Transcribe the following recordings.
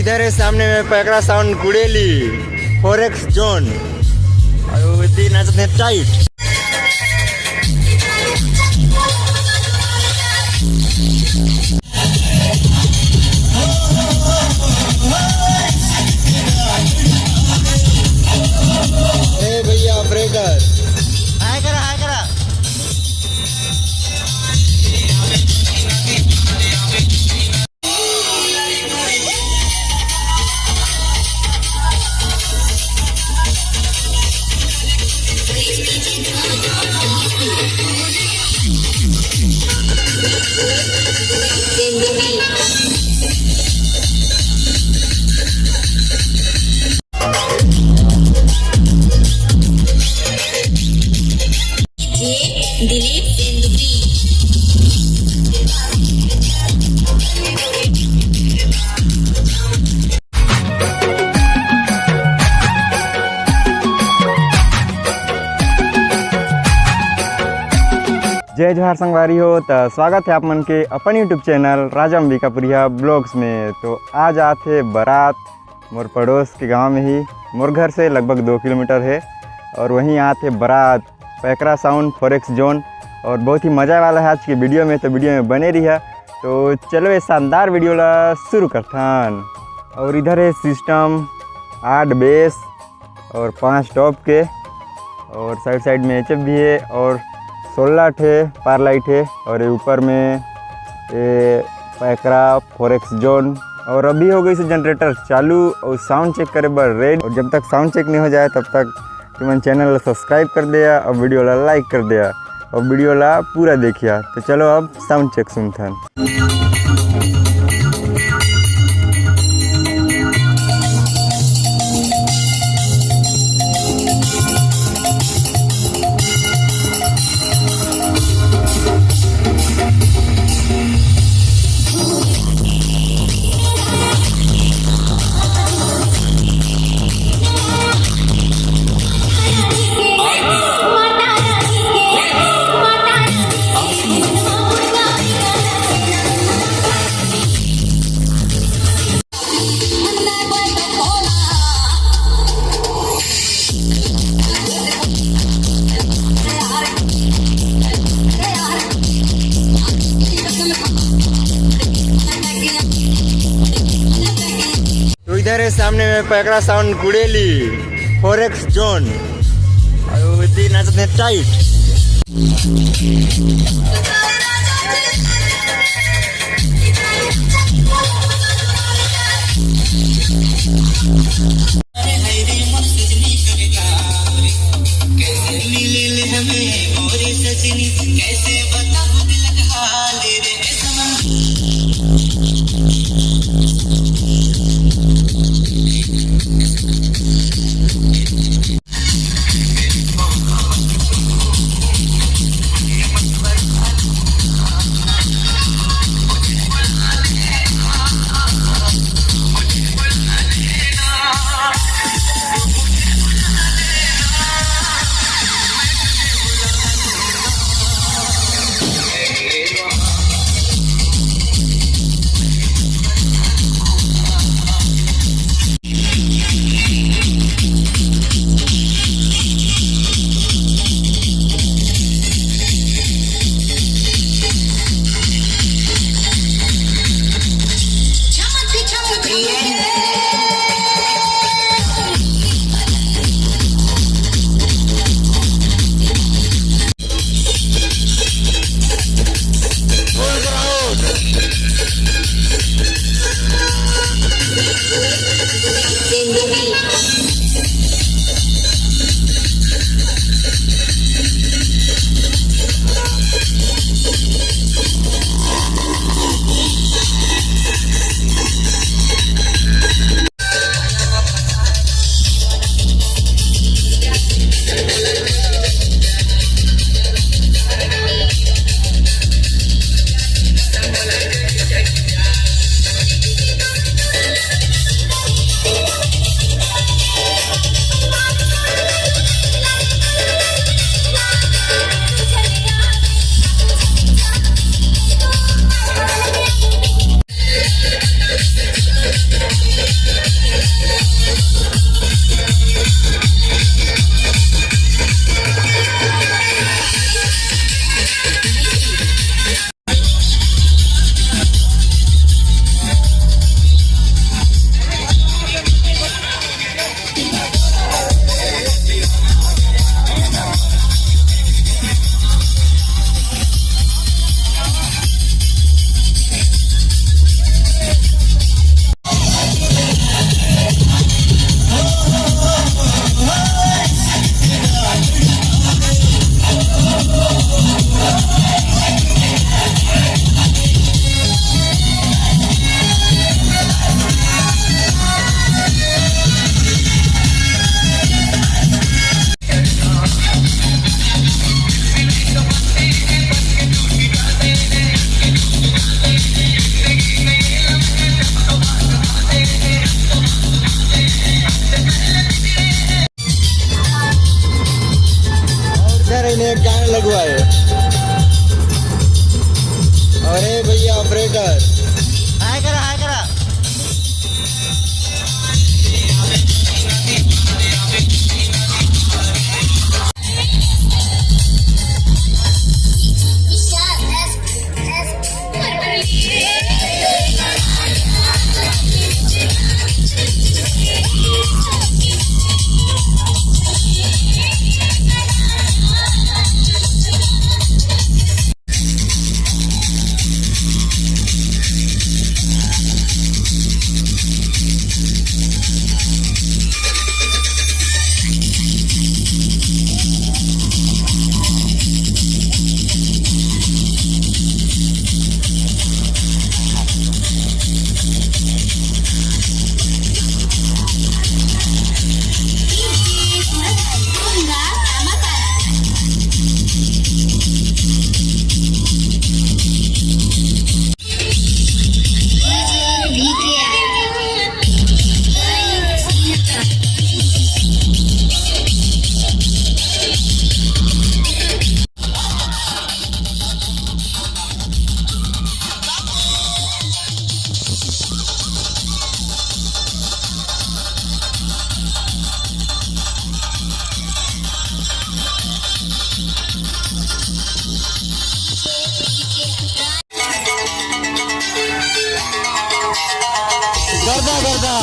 इधर है सामने में पैकरा साउंड कुडेली फॉरेक्स जोन और नाचते हैं टाइट। भैया ऑपरेटर हाय करा हाय करा। जय जोहार संगवारी हो तो स्वागत है आप मन के अपन यूट्यूब चैनल राजा अंबिकापुरिहा ब्लॉग्स में। तो आज आते बारात मोर पड़ोस के गांव में ही, मोर घर से लगभग 2 किलोमीटर है और वहीं आते बारात पैकरा साउंड फॉरेक्स जोन और बहुत ही मज़ा वाला है आज की वीडियो में। तो वीडियो में बने रहिए। तो चलो ये शानदार वीडियो ला शुरू करथन। और इधर है सिस्टम 8 बेस और 5 टॉप के और साइड साइड में एचएफ भी है और 16 ठे पार लाइट है और ये ऊपर में ये पैकरा फॉरेक्स जोन। और अभी हो गई से जनरेटर चालू और साउंड चेक करे बर रेडी। और जब तक साउंड चेक नहीं हो जाए तब तक तुम चैनल ला सब्सक्राइब कर दिया और वीडियो ला लाइक कर दिया और वीडियो ला पूरा देखिया। तो चलो अब साउंड चेक सुनथन। इधर है सामने में पैकरा साउंड कुडेली फॉरेक्स जोन और नाचते हैं टाइट। ने एक गाना लगवाए। अरे भैया ऑपरेटर हाय करा हाय करा। गर्दा गर्दा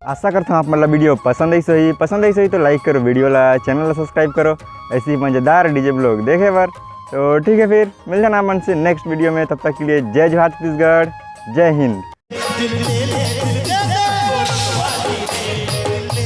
आशा करता हूँ आप मतलब वीडियो पसंद आई सही तो लाइक करो, वीडियो ला चैनल ला सब्सक्राइब करो, ऐसी मज़ेदार डीजे ब्लॉग देखे बार। तो ठीक है, फिर मिल जाना मन से नेक्स्ट वीडियो में। तब तक के लिए जय जवाहर छत्तीसगढ़, जय हिंद।